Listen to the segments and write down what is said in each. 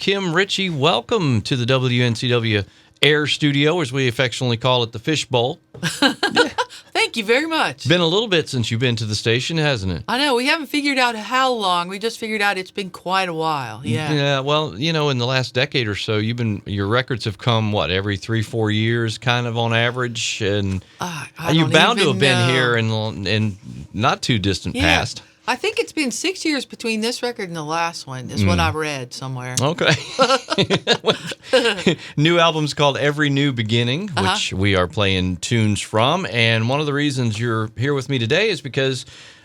Kim Richey. Welcome to the WNCW Air Studio, as we affectionately call it, the Fishbowl. Thank you very much. Been a little bit since you've been to the station, hasn't it? I know. We haven't figured out how long. We just figured out it's been quite a while. Yeah. Yeah, well, you know, in the last decade or so, your records have come, every 3-4 years, kind of on average? And you're bound to have been here in not too distant past. I think it's been 6 years between this record and the last one, is what I read somewhere. Okay. New album's called Every New Beginning, which we are playing tunes from. And one of the reasons you're here with me today is because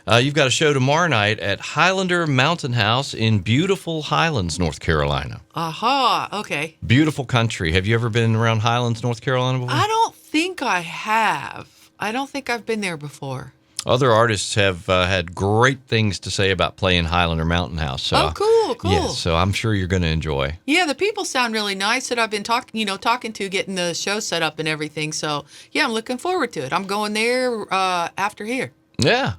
you've got a show tomorrow night at Highlander Mountain House in beautiful Highlands, North Carolina. Okay. Beautiful country. Have you ever been around Highlands, North Carolina before? I don't think I have. I don't think I've been there before. Other artists have had great things to say about playing Highlander Mountain House. So, cool. Yeah, so I'm sure you're going to enjoy. Yeah, the people sound really nice that I've been talking to, getting the show set up and everything. So, yeah, I'm looking forward to it. I'm going there after here. Yeah.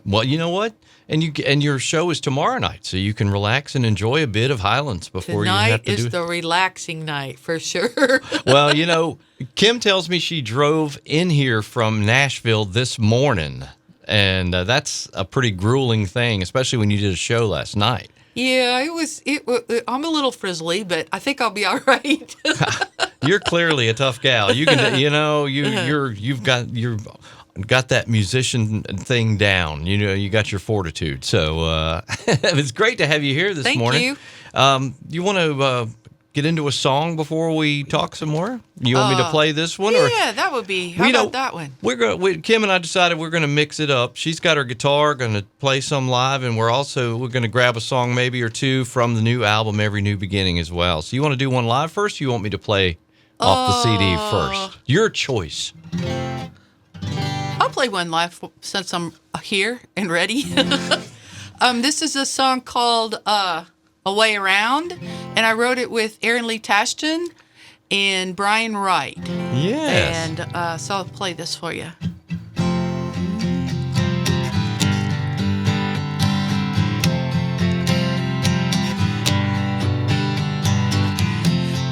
Well, you know what? And your show is tomorrow night, so you can relax and enjoy a bit of Highlands before you have to do it. Tonight is the relaxing night, for sure. Well, you know, Kim tells me she drove in here from Nashville this morning. And that's a pretty grueling thing, especially when you did a show last night. Yeah, I'm a little frizzly, but I think I'll be all right. You're clearly a tough gal. You can, you've got that musician thing down. You know, you got your fortitude. So it's great to have you here this morning. Thank you. You want to get into a song before we talk some more? You want me to play this one? Yeah, that would be. How about that one? Kim and I decided we're going to mix it up. She's got her guitar, going to play some live, and we're going to grab a song maybe or two from the new album, Every New Beginning, as well. So you want to do one live first, or you want me to play off the CD first? Your choice. I'll play one live since I'm here and ready. This is a song called A Way Around, and I wrote it with Aaron Lee Tashton and Brian Wright. Yes. And so I'll play this for you.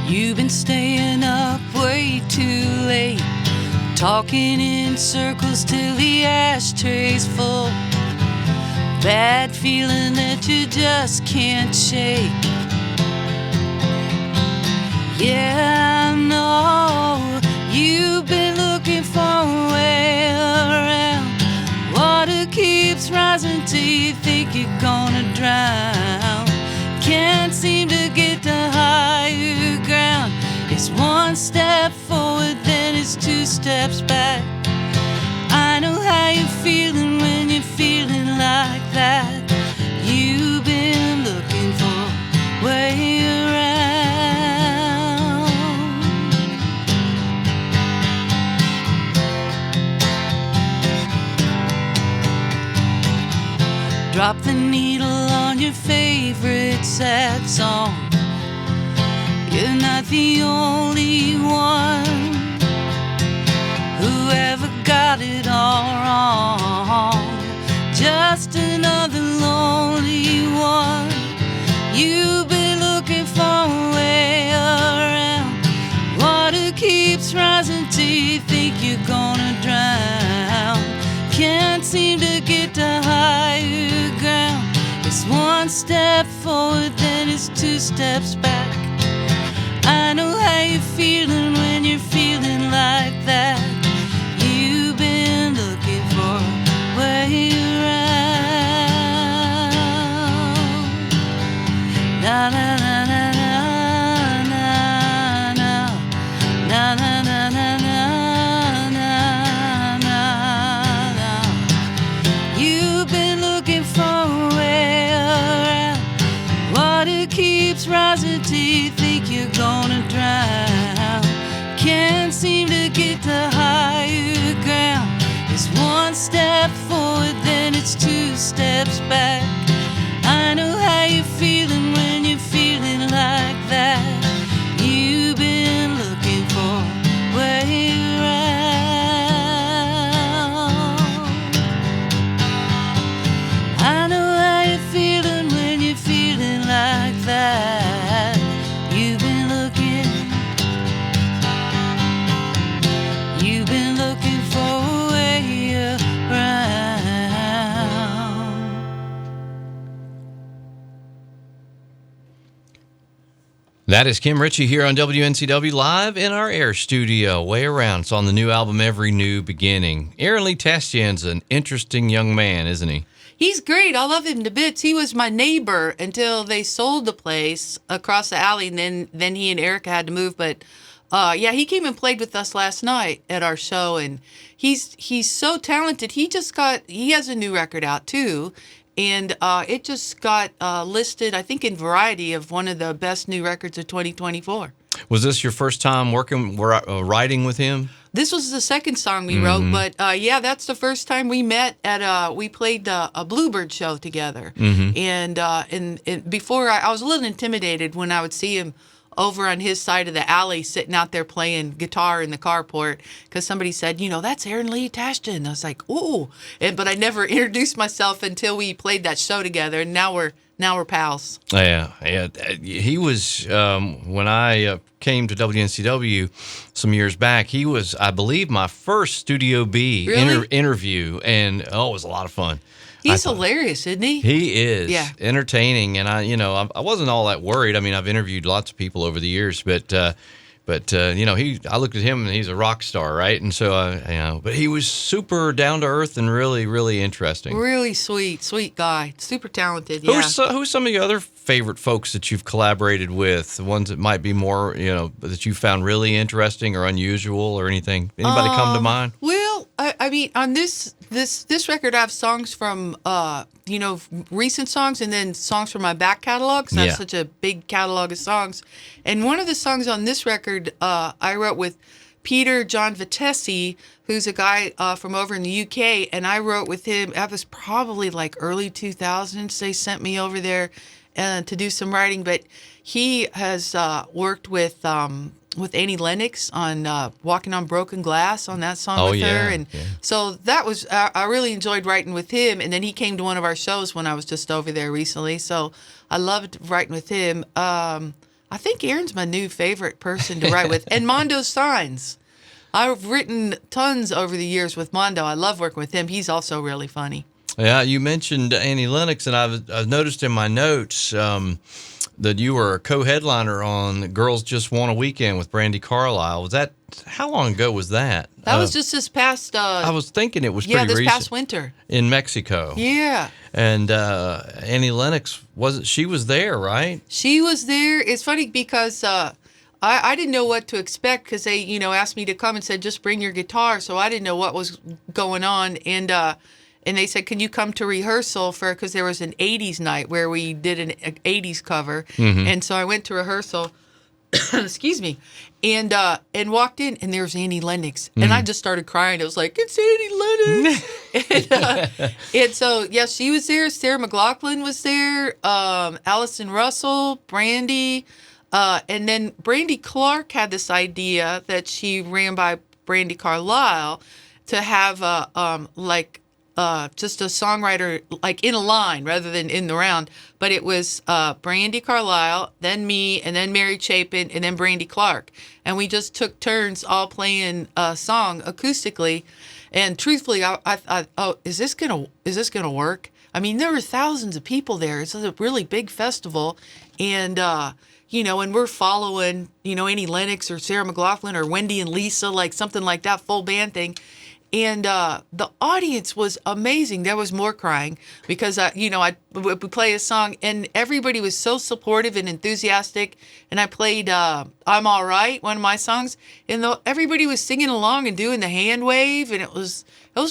You've been staying up way too late, talking in circles till the ashtray's full. Bad feeling that you just can't shake. Yeah, I know you've been looking for a way around. Water keeps rising till you think you're gonna drown. Can't seem to get to higher ground. It's one step forward, then it's two steps back. I know how you're feeling when you're feeling like that. You've been looking for way around. Drop the needle on your favorite sad song. You're not the only one who ever got it all wrong. Just another lonely one. You've been looking for a way around. Water keeps rising till you think you're gonna drown. Can't seem to get to higher ground. It's one step forward, then it's two steps back. I know how you're feeling when you're feeling like that. You've been looking for a way around. Na na na na na na na na na na na na na. You've been looking for a way around. Water keeps rising till you think you're gonna drown. Can't seem to get to higher ground. It's one step forward, then it's two steps back. I know how you're feeling when you're feeling like that. You've been looking for a way around. I know how you're feeling when you're feeling like that. That is Kim Richey here on WNCW live in our air studio, way around. It's on the new album, Every New Beginning. Aaron Lee Tastian's an interesting young man, isn't he? He's great. I love him to bits. He was my neighbor until they sold the place across the alley, and then he and Erica had to move. But yeah, he came and played with us last night at our show, and he's so talented. He has a new record out too. And it just got listed, I think, in Variety of one of the best new records of 2024. Was this your first time writing with him? This was the second song we wrote, but yeah, that's the first time we met at we played a Bluebird show together. And before I was a little intimidated when I would see him over on his side of the alley sitting out there playing guitar in the carport because somebody said, that's Aaron Lee Tastian. I was like, ooh. But I never introduced myself until we played that show together, and now we're pals. Yeah. He was, when I came to WNCW some years back, he was, I believe, my first Studio B interview, and it was a lot of fun. He's hilarious, isn't he? He is. Yeah. Entertaining, and I wasn't all that worried. I mean, I've interviewed lots of people over the years, but I looked at him and he's a rock star, right? And so but he was super down to earth and really, really interesting. Really sweet guy, super talented. Yeah. Who's some of the other favorite folks that you've collaborated with? The ones that might be more, that you found really interesting or unusual or anything? Anybody come to mind? Well, I mean, on this record, I have songs from recent songs and then songs from my back catalog. Because I have such a big catalog of songs. And one of the songs on this record, I wrote with Peter John Vitesi, who's a guy from over in the UK, and I wrote with him. That was probably like early 2000s. They sent me over there to do some writing, but he has worked with Annie Lennox on Walking on Broken Glass on that song with her. And so that was, I really enjoyed writing with him. And then he came to one of our shows when I was just over there recently. So I loved writing with him. I think Aaron's my new favorite person to write with. And Mondo Signs. I've written tons over the years with Mondo. I love working with him. He's also really funny. Yeah, you mentioned Annie Lennox, and I've noticed in my notes that you were a co-headliner on Girls Just Want a Weekend with Brandi Carlile. How long ago was that? That was just this past... I was thinking it was pretty recent. Yeah, this past winter. In Mexico. Yeah. And Annie Lennox, she was there, right? She was there. It's funny because I didn't know what to expect because they, asked me to come and said, just bring your guitar. So I didn't know what was going on. And they said, can you come to rehearsal because there was an 80s night where we did an 80s cover. And so I went to rehearsal, excuse me, and walked in, and there was Annie Lennox. And I just started crying. It was like, it's Annie Lennox. And so, yeah, she was there. Sarah McLachlan was there. Allison Russell, Brandi. And then Brandi Clark had this idea that she ran by Brandi Carlile to have just a songwriter like in a line rather than in the round. But it was Brandi Carlile, then me, and then Mary Chapin, and then Brandi Clark. And we just took turns all playing a song acoustically. And truthfully, I thought, is this gonna work? I mean, there were thousands of people there. It's a really big festival. And and we're following, Annie Lennox or Sarah McLachlan or Wendy and Lisa, like something like that, full band thing. And the audience was amazing. There was more crying because, we play a song and everybody was so supportive and enthusiastic. And I played I'm All Right, one of my songs, and everybody was singing along and doing the hand wave, and it was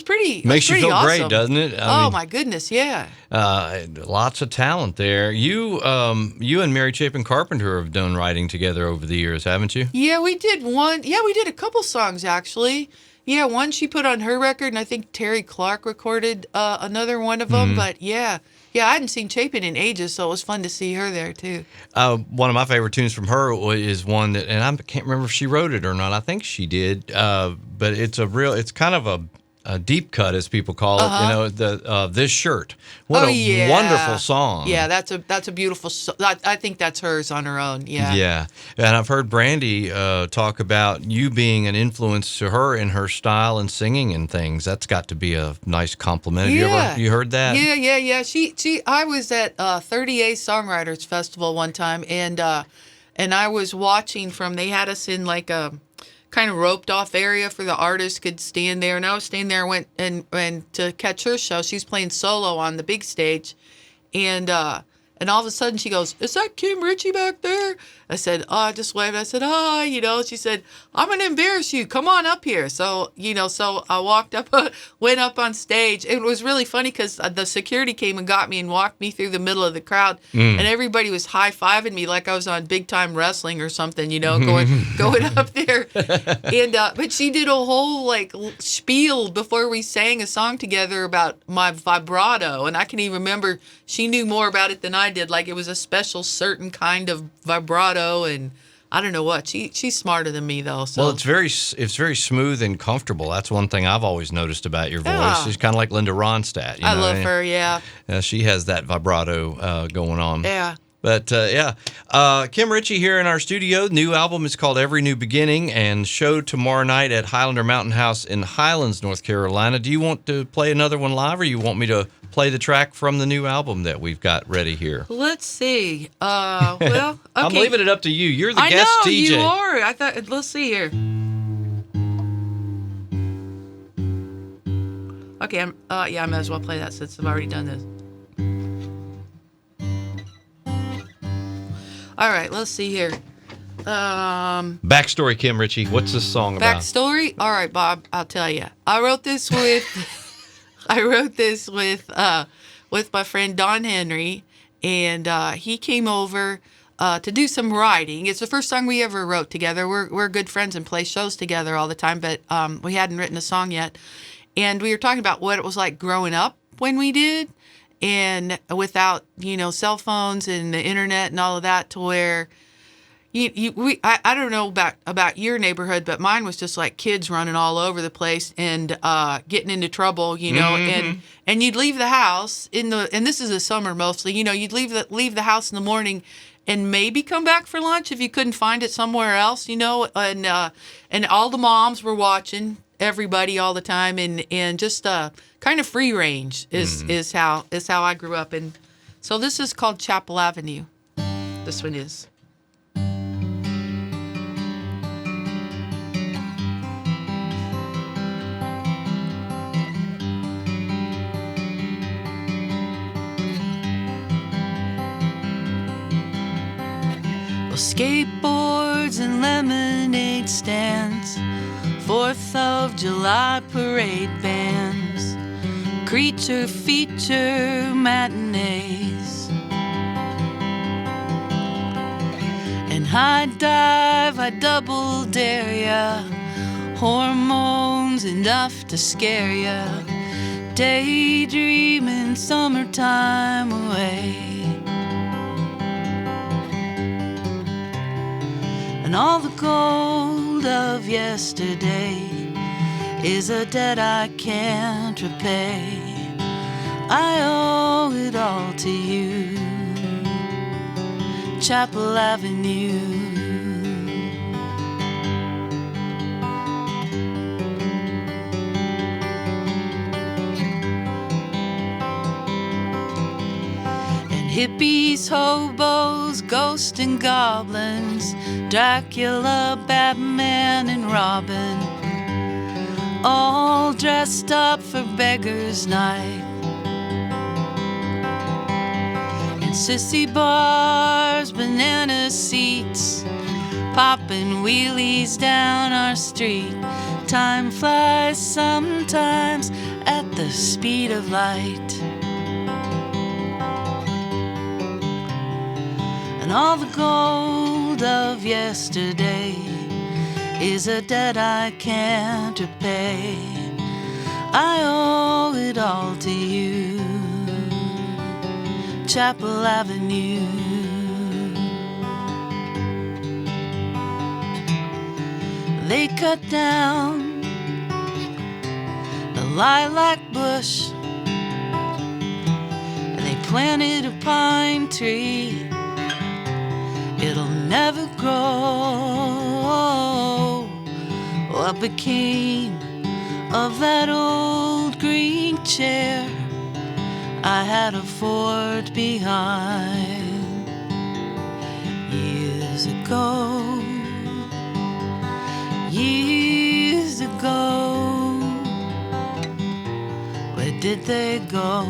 pretty Makes you feel awesome. Great, doesn't it? I mean, my goodness, yeah. Lots of talent there. You and Mary Chapin Carpenter have done writing together over the years, haven't you? Yeah, we did one. Yeah, we did a couple songs, actually. Yeah, one she put on her record, and I think Terry Clark recorded another one of them. But yeah, I hadn't seen Chapin in ages, so it was fun to see her there too. One of my favorite tunes from her is one that, and I can't remember if she wrote it or not. I think she did, but it's kind of a deep cut, as people call it. This Shirt. What a wonderful song. Yeah, that's a beautiful song. I think that's hers on her own. Yeah. Yeah, and I've heard Brandi talk about you being an influence to her in her style and singing and things. That's got to be a nice compliment. Have you heard that? Yeah. I was at 30A Songwriters Festival one time, and and I was watching from. They had us in like a kind of roped off area for the artist could stand there, and I was standing there. Went to catch her show. She's playing solo on the big stage, and all of a sudden she goes, "Is that Kim Richey back there?" I said, "Oh," I just waved. I said, "Hi," She said, "I'm going to embarrass you. Come on up here." So, so I walked up, went up on stage. It was really funny because the security came and got me and walked me through the middle of the crowd. And everybody was high-fiving me like I was on big-time wrestling or something, going up there. And but she did a whole, like, spiel before we sang a song together about my vibrato. And I can even remember she knew more about it than I did. Like, it was a special certain kind of vibrato, and I don't know what. She's smarter than me, though. So. Well, it's very smooth and comfortable. That's one thing I've always noticed about your voice. Yeah. She's kind of like Linda Ronstadt. I love her, yeah. She has that vibrato going on. Yeah. But, Kim Richey here in our studio. New album is called Every New Beginning, and show tomorrow night at Highlander Mountain House in Highlands, North Carolina. Do you want to play another one live, or you want me to play the track from the new album that we've got ready here? Let's see. Well, okay. I'm leaving it up to you. You're the guest I know, DJ. you are. I thought, let's see here. Okay, I might as well play that since I've already done this. All right, let's see here. Backstory, Kim Richey. What's this song about? Backstory? All right, Bob, I'll tell you. I wrote this with with my friend Don Henry, and he came over to do some writing. It's the first song we ever wrote together. We're good friends and play shows together all the time, but we hadn't written a song yet. And we were talking about what it was like growing up when we did, and without cell phones and the internet and all of that, to where I don't know about your neighborhood, but mine was just like kids running all over the place and getting into trouble, and you'd leave the house and this is the summer mostly, you'd leave the house in the morning and maybe come back for lunch if you couldn't find it somewhere else, and all the moms were watching everybody all the time, and just kind of free range is how I grew up. And so this is called Chapel Avenue. This one is. Skateboards and lemonade stands, 4th of July parade bands, creature feature matinees, and high dive, I double dare ya, hormones enough to scare ya, daydreaming summertime away. And all the gold of yesterday is a debt I can't repay. I owe it all to you, Chapel Avenue. And hippies, hobos, ghosts and goblins, Dracula, Batman, and Robin, all dressed up for Beggar's Night. And sissy bars, banana seats, popping wheelies down our street. Time flies sometimes at the speed of light. And all the gold of yesterday is a debt I can't repay. I owe it all to you, Chapel Avenue. They cut down the lilac bush and they planted a pine tree. It'll never grow. What became of that old green chair I had a fort behind years ago? ago, years ago, where did they go?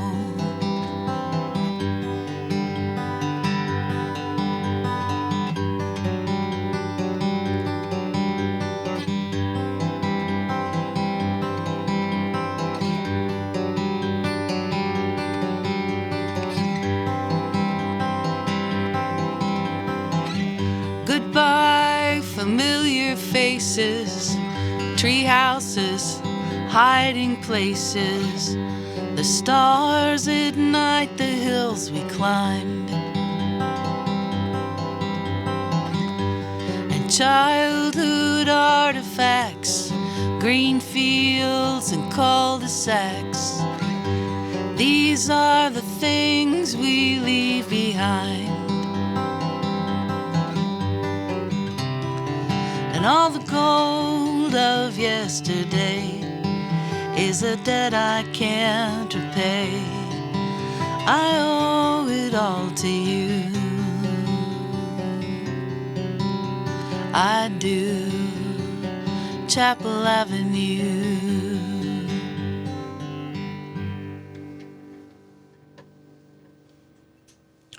Goodbye, familiar faces, tree houses, hiding places, the stars at night, the hills we climbed, and childhood artifacts, green fields and cul-de-sacs. These are the things we leave behind. And all the gold of yesterday is a debt I can't repay. I owe it all to you. I do. Chapel Avenue.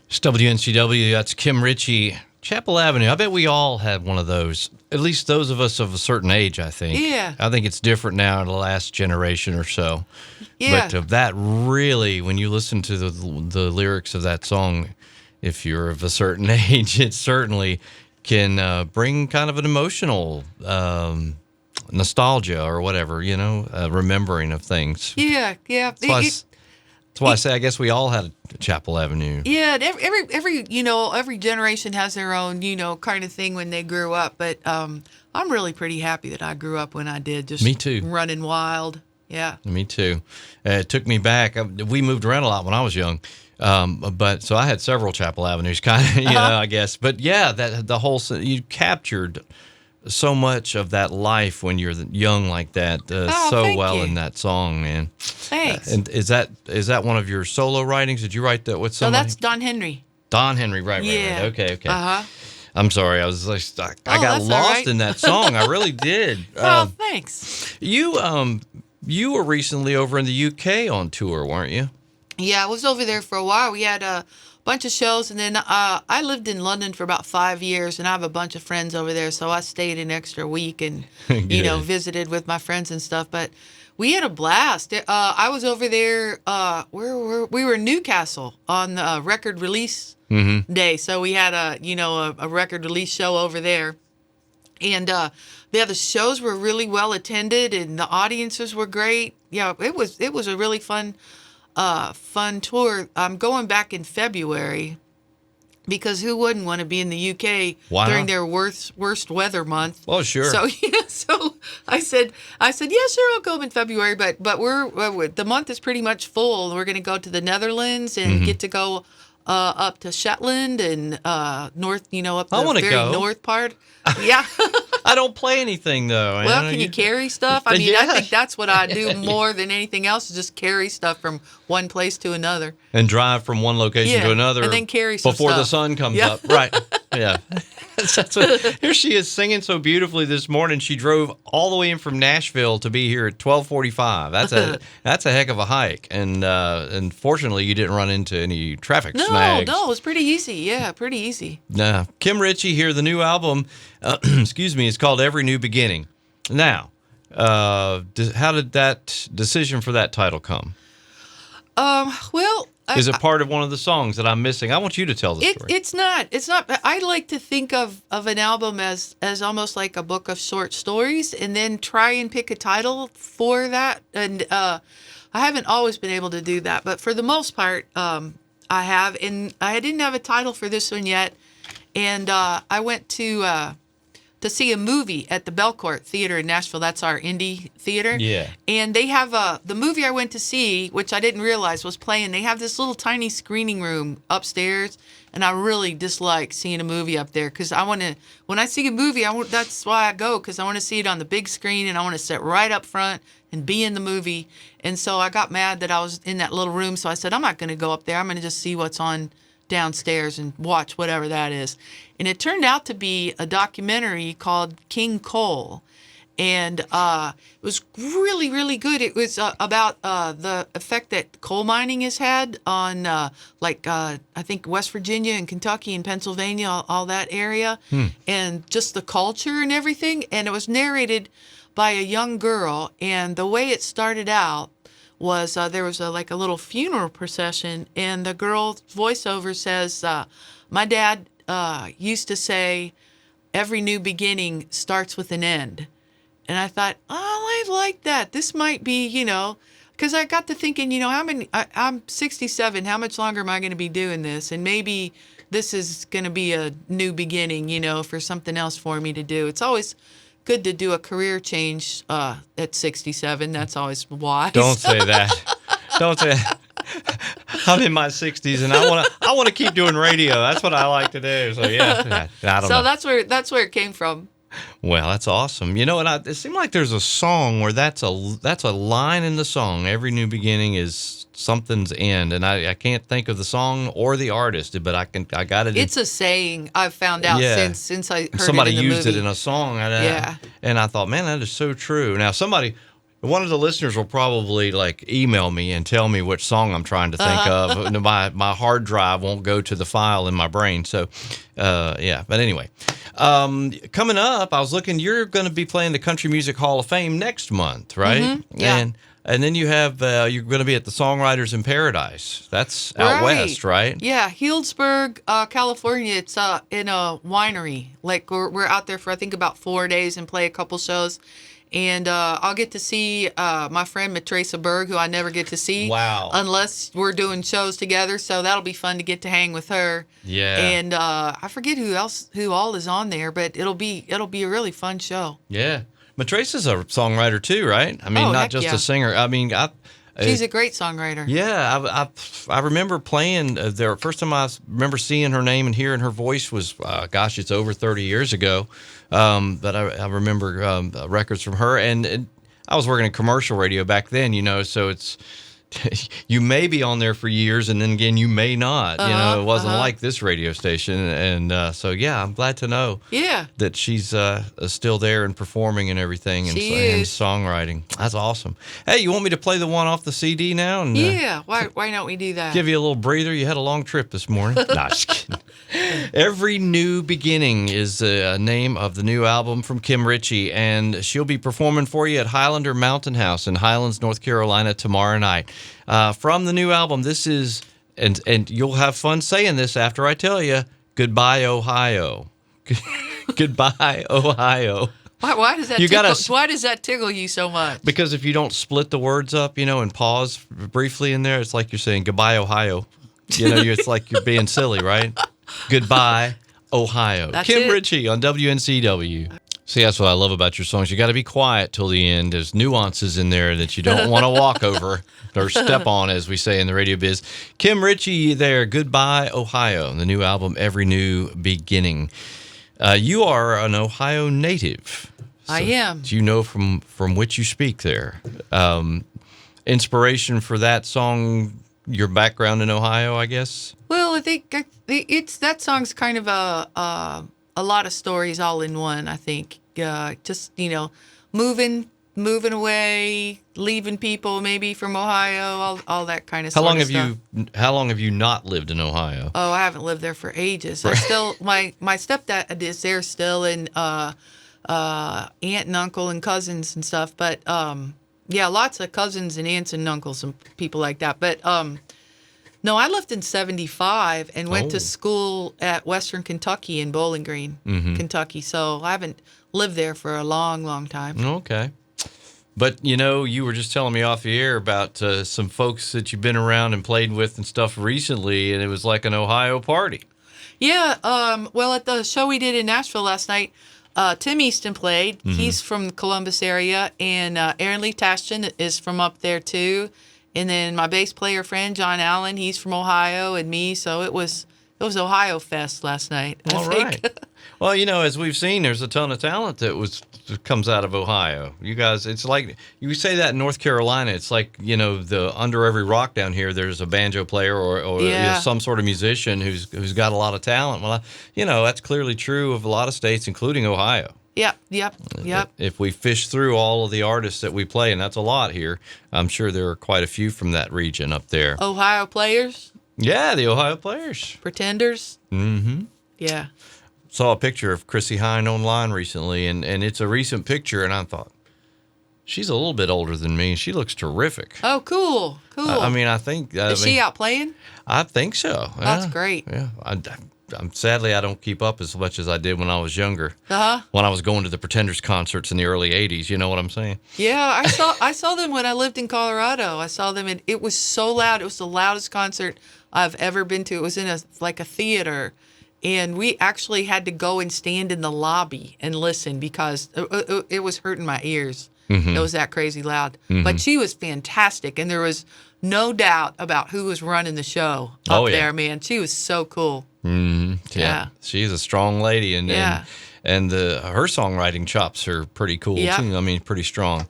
It's WNCW. That's Kim Richey. Chapel Avenue. I bet we all had one of those. At least those of us of a certain age, I think. Yeah. I think it's different now in the last generation or so. Yeah. But that really, when you listen to the lyrics of that song, if you're of a certain age, it certainly can bring kind of an emotional nostalgia or whatever, remembering of things. Yeah. That's why I say I guess we all had a Chapel Avenue. Yeah, every generation has their own, kind of thing when they grew up. But I'm really pretty happy that I grew up when I did. Just Me too. Running wild. Yeah. Me too. It took me back. We moved around a lot when I was young. But so I had several Chapel Avenues, kind of, I guess. But yeah, the whole you captured so much of that life when you're young like that, so well you. in that song, man. Thanks. And is that one of your solo writings? Did you write that with somebody? No, that's Don Henry. Don Henry, right. Okay. I'm sorry, I was like, I got that's lost all right. in that song. I really did. Thanks. You were recently over in the UK on tour, weren't you? Yeah, I was over there for a while. We had a bunch of shows, and then I lived in London for about 5 years, and I have a bunch of friends over there, so I stayed an extra week and visited with my friends and stuff. But we had a blast. I was over there. We were in Newcastle on the record release day, so we had a record release show over there, and the shows were really well attended, and the audiences were great. Yeah, it was a really fun tour. I'm going back in February because who wouldn't want to be in the UK during their worst weather month? Oh, sure. So I said, yeah, sure, I'll go in February, but the month is pretty much full. We're going to go to the Netherlands and get to go up to Shetland and north, up the very north part. Yeah. I don't play anything, though. Well, can you carry stuff? I mean, I think that's what I do more than anything else, is just carry stuff from one place to another. And drive from one location to another. And then carry some before stuff. the sun comes up. Right. Yeah. Here she is singing so beautifully this morning. She drove all the way in from Nashville to be here at 12:45. That's a heck of a hike. And fortunately, you didn't run into any traffic snags. No, it was pretty easy. Yeah, pretty easy. Kim Richey here. The new album, is called Every New Beginning. Now, how did that decision for that title come? Is it part of one of the songs that I'm missing? I want you to tell the story. It's not. I like to think of an album as almost like a book of short stories, and then try and pick a title for that. And I haven't always been able to do that, but for the most part, I have. And I didn't have a title for this one yet, and I went to see a movie at the Belcourt Theater in Nashville. That's our indie theater. Yeah. And they have the movie I went to see, which I didn't realize was playing. They have this little tiny screening room upstairs, and I really dislike seeing a movie up there because when I see a movie, that's why I go, because I want to see it on the big screen, and I want to sit right up front and be in the movie. And so I got mad that I was in that little room, so I said, I'm not going to go up there. I'm going to just see what's on downstairs and watch whatever that is. And it turned out to be a documentary called King Coal. And it was really, really good. It was about the effect that coal mining has had on, I think, West Virginia and Kentucky and Pennsylvania, all that area, and just the culture and everything. And it was narrated by a young girl. And the way it started out was there was a little funeral procession, and the girl's voiceover says, my dad used to say, every new beginning starts with an end. And I thought, oh, I like that. This might be, because I got to thinking, I'm 67. How much longer am I going to be doing this? And maybe this is going to be a new beginning, for something else for me to do. It's always good to do a career change at 67. That's always wise. Don't say that. Don't say that. I'm in my 60s and I want to keep doing radio. That's what I like to do. So yeah, I don't know. So that's where it came from. Well, that's awesome. And it seemed like there's a song where that's a line in the song. Every new beginning is something's end, and I can't think of the song or the artist, but I got it. It's a saying I've found out since I heard somebody it in the used movie. it in a song. Yeah. And I thought, man, that is so true. Now one of the listeners will probably email me and tell me which song I'm trying to think of. My hard drive won't go to the file in my brain. So, yeah. But anyway, coming up, I was looking. You're going to be playing the Country Music Hall of Fame next month, right? Mm-hmm. Yeah. And then you have you're going to be at the Songwriters in Paradise. That's out west, right? Yeah, Healdsburg, California. It's in a winery. We're out there for I think about 4 days and play a couple shows. And I'll get to see my friend Matresa Berg, who I never get to see. Wow. Unless we're doing shows together. So that'll be fun to get to hang with her. Yeah. And I forget who all is on there, but it'll be a really fun show. Yeah. Matresa's a songwriter too, right? I mean, not just a singer. I mean, she's a great songwriter. Yeah, I remember playing there. First time I remember seeing her name and hearing her voice was, it's over 30 years ago. But I remember records from her, and I was working in commercial radio back then, so it's you may be on there for years, and then again you may not. It wasn't like this radio station, and so yeah, I'm glad to know. Yeah. That she's still there and performing and everything, and songwriting. That's awesome. Hey, you want me to play the one off the CD now? And, yeah. Why don't we do that? Give you a little breather. You had a long trip this morning. Nah, just kidding. Every New Beginning is the name of the new album from Kim Richey, and she'll be performing for you at Highlander Mountain House in Highlands, North Carolina tomorrow night. From the new album, this is, and you'll have fun saying this after I tell you, Goodbye, Ohio. Goodbye, Ohio. Why does that tickle you so much? Because if you don't split the words up, and pause briefly in there, it's like you're saying Goodbye, Ohio. It's like you're being silly, right? Goodbye, Ohio. That's Kim it. Richey on WNCW. See, that's what I love about your songs. You got to be quiet till the end. There's nuances in there that you don't want to walk over or step on, as we say in the radio biz. Kim Richey there, Goodbye, Ohio, the new album, Every New Beginning. You are an Ohio native. So I am. Do you know from which you speak there? Inspiration for that song, your background in Ohio, I guess? Well, I think that song's kind of a lot of stories all in one. I think just moving away, leaving people maybe from Ohio, all that kind of stuff. How long have you not lived in Ohio? Oh, I haven't lived there for ages. I still my stepdad is there still, and aunt and uncle and cousins and stuff. But lots of cousins and aunts and uncles and people like that. But no, I left in 1975 and went to school at Western Kentucky in Bowling Green, Kentucky. So I haven't lived there for a long, long time. Okay. But, you were just telling me off the air about some folks that you've been around and played with and stuff recently, and it was like an Ohio party. Yeah. Well, at the show we did in Nashville last night, Tim Easton played. Mm-hmm. He's from the Columbus area, and Aaron Lee Tashton is from up there, too. And then my bass player friend, John Allen, he's from Ohio, and me. So it was Ohio Fest last night. All right. Well, as we've seen, there's a ton of talent that comes out of Ohio. You guys, it's like you say that in North Carolina. It's like the under every rock down here. There's a banjo player or Yeah. some sort of musician who's got a lot of talent. Well, that's clearly true of a lot of states, including Ohio. Yep. If we fish through all of the artists that we play, and that's a lot here, I'm sure there are quite a few from that region up there. Ohio players, Yeah, the Ohio players. pretenders. Mm-hmm. Yeah. Saw a picture of Chrissy Hine online recently, and it's a recent picture, and I thought, she's a little bit older than me, and she looks terrific. Oh, cool. I mean, I think... Is she out playing? I think so. That's Yeah. great. Yeah. I'm sadly, I don't keep up as much as I did when I was younger. Uh-huh. When I was going to the Pretenders concerts in the early 80s, you know what I'm saying? Yeah, I saw them when I lived in Colorado. I saw them, and it was so loud. It was the loudest concert I've ever been to. It was in a theater, and we actually had to go and stand in the lobby and listen because it was hurting my ears. Mm-hmm. It was that crazy loud. But she was fantastic, and there was no doubt about who was running the show up there, man. She was so cool. Mm-hmm. Yeah. She's a strong lady, and Yeah. and her songwriting chops are pretty cool Yeah. too. I mean, pretty strong.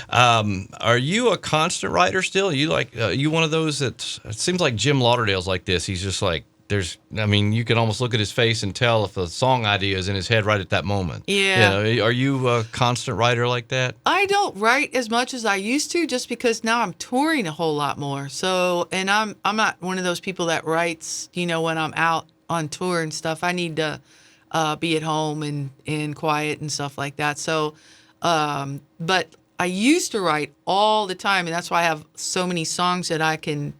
Are you a constant writer still? You you one of those that it seems like Jim Lauderdale's like this. He's just like you can almost look at his face and tell if a song idea is in his head right at that moment. Yeah. Are you a constant writer like that? I don't write as much as I used to, just because now I'm touring a whole lot more. So, and I'm not one of those people that writes, when I'm out on tour and stuff. I need to be at home and quiet and stuff like that. So, but I used to write all the time, and that's why I have so many songs that I can,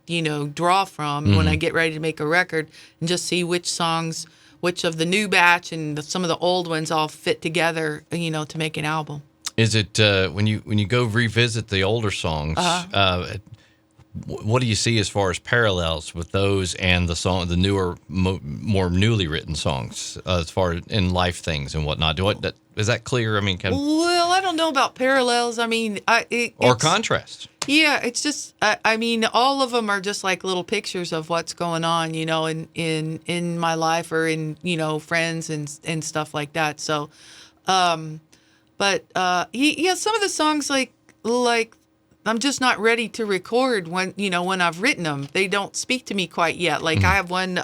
draw from when I get ready to make a record, and just see which of the new batch and some of the old ones all fit together, to make an album. Is it when you go revisit the older songs? What do you see as far as parallels with those and the newer, more newly written songs, as far as in life things and whatnot? Is that clear? I mean, Well, I don't know about parallels. I mean, or contrast? Yeah, it's just, I mean, all of them are just like little pictures of what's going on, in my life or in, friends and stuff like that. So, some of the songs like I'm just not ready to record when I've written them. They don't speak to me quite yet. Like I have one,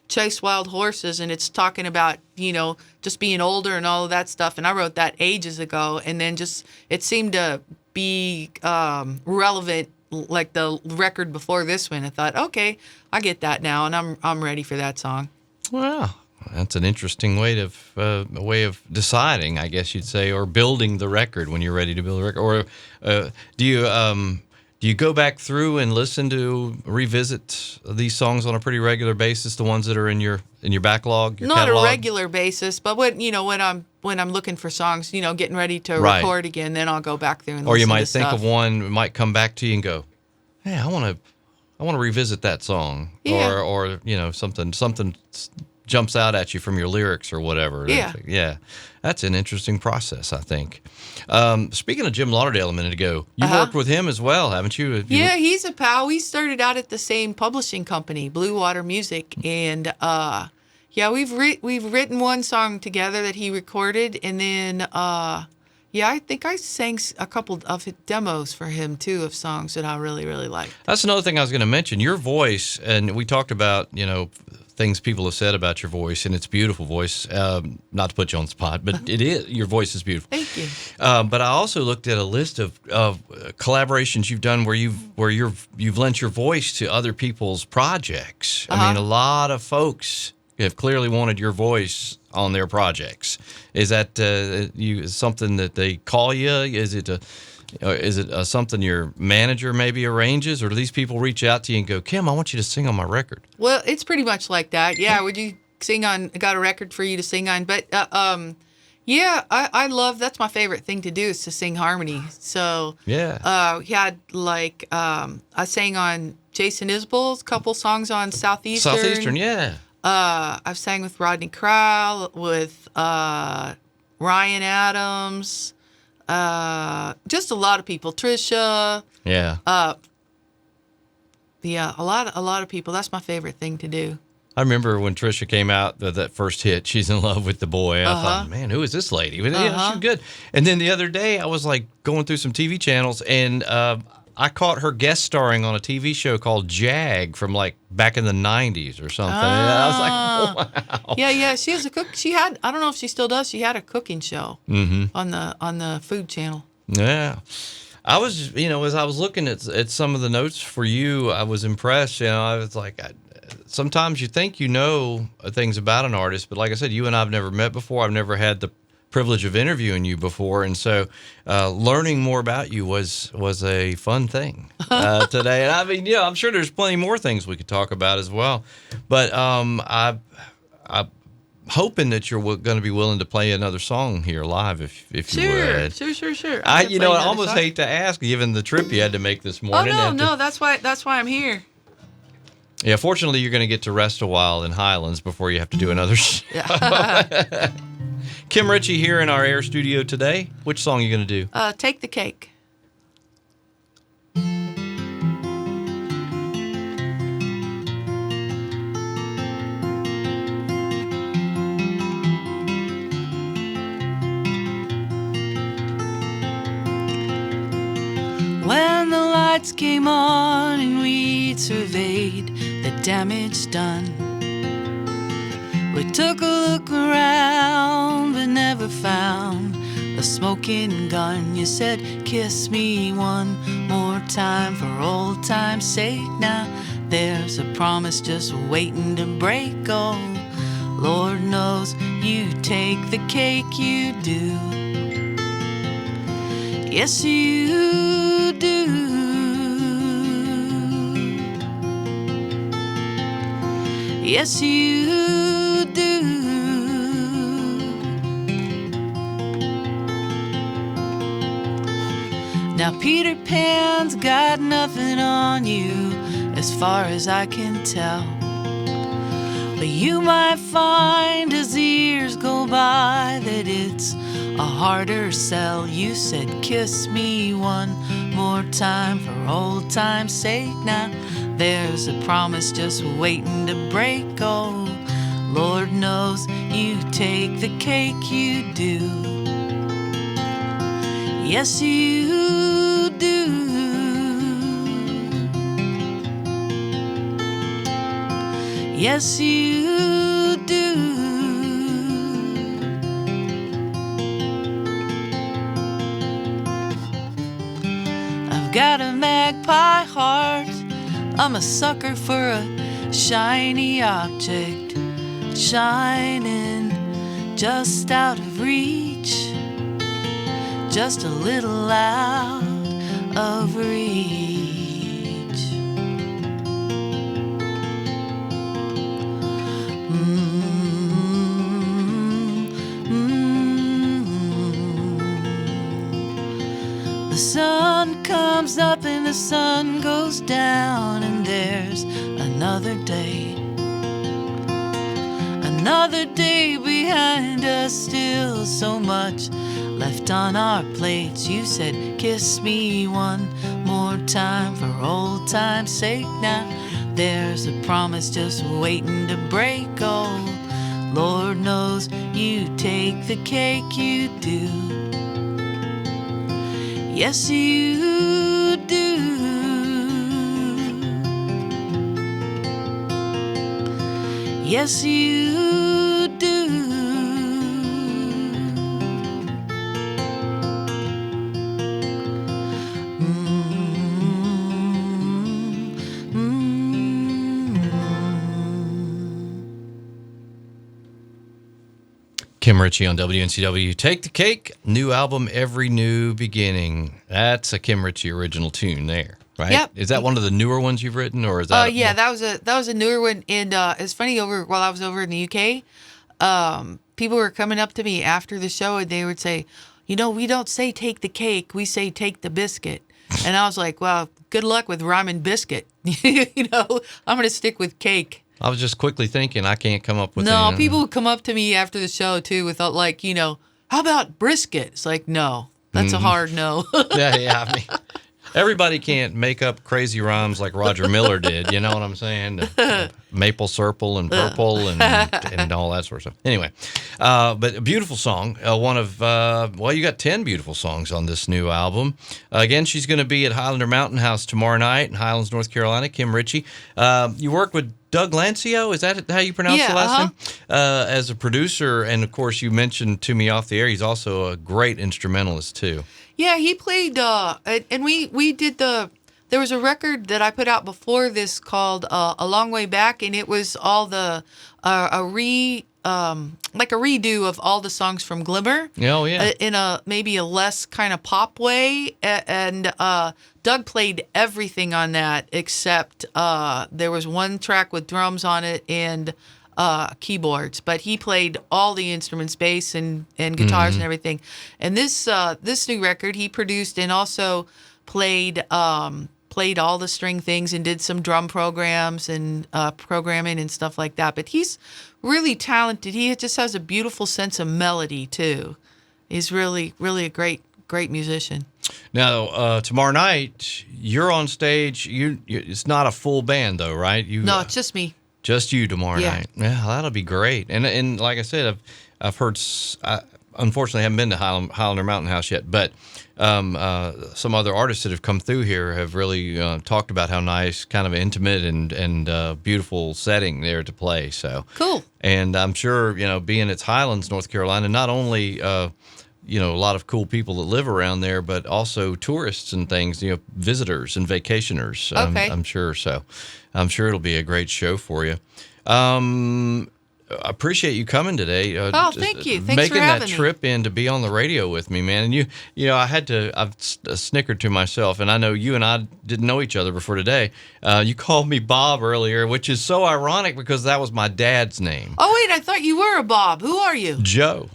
Chase Wild Horses, and it's talking about, just being older and all of that stuff. And I wrote that ages ago, and then it seemed to be relevant like the record before this one. I thought, okay, I get that now, and I'm ready for that song. Well, that's an interesting way of deciding, I guess you'd say, or building the record when you're ready to build a record. Or do you go back through and revisit these songs on a pretty regular basis, the ones that are in your backlog, your Not catalog? a regular basis, but when I'm looking for songs, getting ready to Right. record again, then I'll go back through and Or listen you to might think stuff. of one, it might come back to you and go, hey, I want to revisit that song. Yeah. Or something jumps out at you from your lyrics or whatever. Yeah. Yeah. That's an interesting process, I think. Speaking of Jim Lauderdale a minute ago, you worked with him as well, haven't you? Yeah, he's a pal. We started out at the same publishing company, Blue Water Music, and we've written one song together that he recorded, and then I think I sang a couple of demos for him too of songs that I really, really liked. That's another thing I was going to mention. Your voice, and we talked about, things people have said about your voice, and it's a beautiful voice. Not to put you on the spot, but it is. Your voice is beautiful. Thank you. But I also looked at a list of collaborations you've done where you've lent your voice to other people's projects. I mean, a lot of folks have clearly wanted your voice on their projects. Is that something that they call you? Is it something your manager maybe arranges, or do these people reach out to you and go, Kim, I want you to sing on my record? Well, it's pretty much like that. Yeah, would you sing on? Got a record for you to sing on, but I love. That's my favorite thing to do is to sing harmony. So yeah, we had I sang on Jason Isbell's couple songs on Southeastern. Yeah. I've sang with Rodney Crowell, with Ryan Adams. Just a lot of people. Trisha. Yeah. A lot of people. That's my favorite thing to do. I remember when Trisha came out, that first hit, She's in Love with the Boy. I thought, man, who is this lady? But, yeah, she's good. And then the other day, I was like going through some TV channels, and I caught her guest starring on a TV show called Jag from like back in the 90s or something. And I was like, wow. Yeah. She has a cook. She had, I don't know if she still does. She had a cooking show on the Food Channel. Yeah. I was, as I was looking at some of the notes for you, I was impressed. I was like, sometimes you think you know things about an artist, but like I said, you and I have never met before. I've never had the privilege of interviewing you before, and so learning more about you was a fun thing today. And I mean, I'm sure there's plenty more things we could talk about as well. But I'm hoping that you're going to be willing to play another song here live, if you would. Sure. I almost hate to ask, given the trip you had to make this morning. No, that's why I'm here. Yeah, fortunately, you're going to get to rest a while in Highlands before you have to do another show. Kim Richey here in our air studio today. Which song are you going to do? Take the Cake. When the lights came on and we surveyed the damage done, we took a look around but never found a smoking gun. You said, kiss me one more time for old time's sake. Now there's a promise just waiting to break. Oh, Lord knows you take the cake, you do. Yes, you do. Yes, you do. Now Peter Pan's got nothing on you, as far as I can tell. But you might find as the years go by that it's a harder sell. You said, kiss me one more time for old time's sake. Now there's a promise just waiting to break. Oh, Lord knows you take the cake, you do. Yes, you do. Yes, you do. I've got a magpie heart. I'm a sucker for a shiny object, shining just out of reach, just a little out of reach. The sun comes up and the sun goes down, and there's another day. Another day behind us, still so much left on our plates. You said, kiss me one more time for old time's sake. Now there's a promise just waiting to break. Oh, Lord knows you take the cake, you do. Yes, you do. Yes, you do. Kim Richey on WNCW. Take the Cake, new album, Every New Beginning. That's a Kim Richey original tune there, right? Yep. Is that one of the newer ones you've written, or is that? Yeah, that was a newer one. And it's funny, while I was over in the UK, people were coming up to me after the show and they would say, we don't say take the cake, we say take the biscuit. And I was like, well, good luck with rhyming biscuit. I'm going to stick with cake. I was just quickly thinking, I can't come up with No, any. people would come up to me after the show too with how about brisket? It's like, no, that's a hard no. Yeah, I mean, Everybody can't make up crazy rhymes like Roger Miller did. You know what I'm saying? Maple syrup and purple and all that sort of stuff. Anyway, but a beautiful song. One of, you got 10 beautiful songs on this new album. Again, she's going to be at Highlander Mountain House tomorrow night in Highlands, North Carolina. Kim Richey. You work with Doug Lancio, is that how you pronounce the last name? As a producer, and of course you mentioned to me off the air, he's also a great instrumentalist too. Yeah, he played, and we did there was a record that I put out before this called A Long Way Back, and it was all like a redo of all the songs from Glimmer. Oh, yeah. In maybe a less kind of pop way. And Doug played everything on that except there was one track with drums on it and keyboards. But he played all the instruments, bass and guitars and everything. And this new record he produced and also played all the string things and did some drum programs and programming and stuff like that. But he's really talented. He just has a beautiful sense of melody too. He's really, really a great musician. Now, tomorrow night you're on stage. It's not a full band though, right? No, it's just me. Just you tomorrow night. Yeah, that'll be great. And like I said, I've heard. Unfortunately, I haven't been to Highlander Mountain House yet, but some other artists that have come through here have really talked about how nice, kind of intimate and beautiful setting there to play. So cool. And I'm sure being it's Highlands, North Carolina, not only a lot of cool people that live around there, but also tourists and things, visitors and vacationers. Okay. I'm sure. So I'm sure it'll be a great show for you. I appreciate you coming today. Thank you. Thanks making for having that me. trip in to be on the radio with me, man. And I've snickered to myself, and I know you and I didn't know each other before today. You called me Bob earlier, which is so ironic because that was my dad's name. Oh wait, I thought you were a Bob. Who are you? Joe.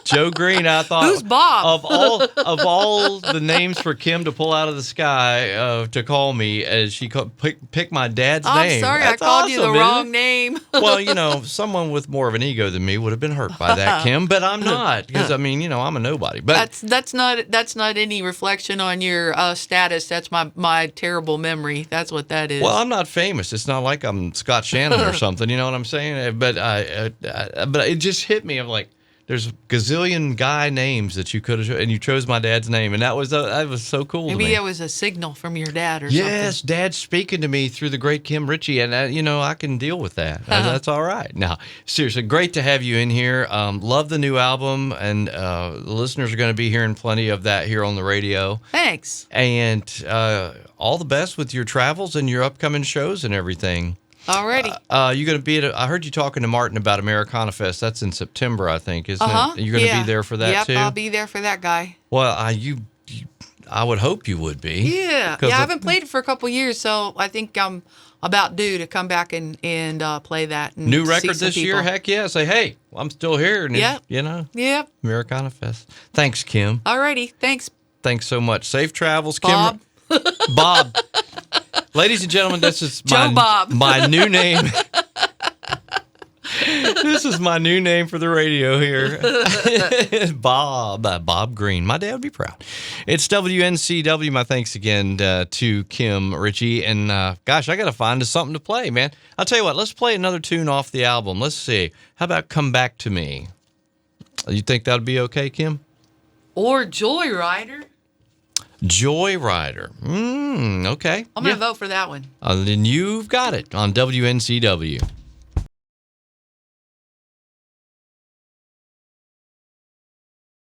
Joe Greene. I thought, who's Bob? of all the names for Kim to pull out of the sky to call me, as she picked my dad's name. I'm sorry, That's I called you the awesome, wrong name. Well, someone with more of an ego than me would have been hurt by that, Kim, but I'm not, because I'm a nobody. But that's not any reflection on your status. That's my terrible memory. That's what that is. Well, I'm not famous. It's not like I'm Scott Shannon or something. You know what I'm saying? But but it just hit me. I'm like, there's a gazillion guy names that you could have, and you chose my dad's name, and that was so cool. Maybe to me. It was a signal from your dad or yes, something. Dad's speaking to me through the great Kim Richey, and I can deal with that. That's all right. Now, seriously, great to have you in here. Love the new album, and the listeners are going to be hearing plenty of that here on the radio. Thanks. And all the best with your travels and your upcoming shows and everything. Alrighty. You're going to be I heard you talking to Martin about Americana Fest. That's in September, I think, isn't it? You're going to be there for that too? Yep, I'll be there for that guy. Well, I would hope you would be. Yeah. I haven't played it for a couple years, so I think I'm about due to come back and play that. And new record this year? Heck yeah. Say, hey, I'm still here. And yep. Yep. Americana Fest. Thanks, Kim. Alrighty. Thanks. Thanks so much. Safe travels, Bob. Kim. Bob. Ladies and gentlemen, this is Bob. my new name. This is my new name for the radio here. Bob Greene. My dad would be proud. It's WNCW. My thanks again to Kim Richey. And gosh, I got to find us something to play, man. I'll tell you what, let's play another tune off the album. Let's see. How about Come Back to Me? You think that would be okay, Kim? Or Joyrider. Joyrider. Okay. I'm going to vote for that one. Then you've got it on WNCW.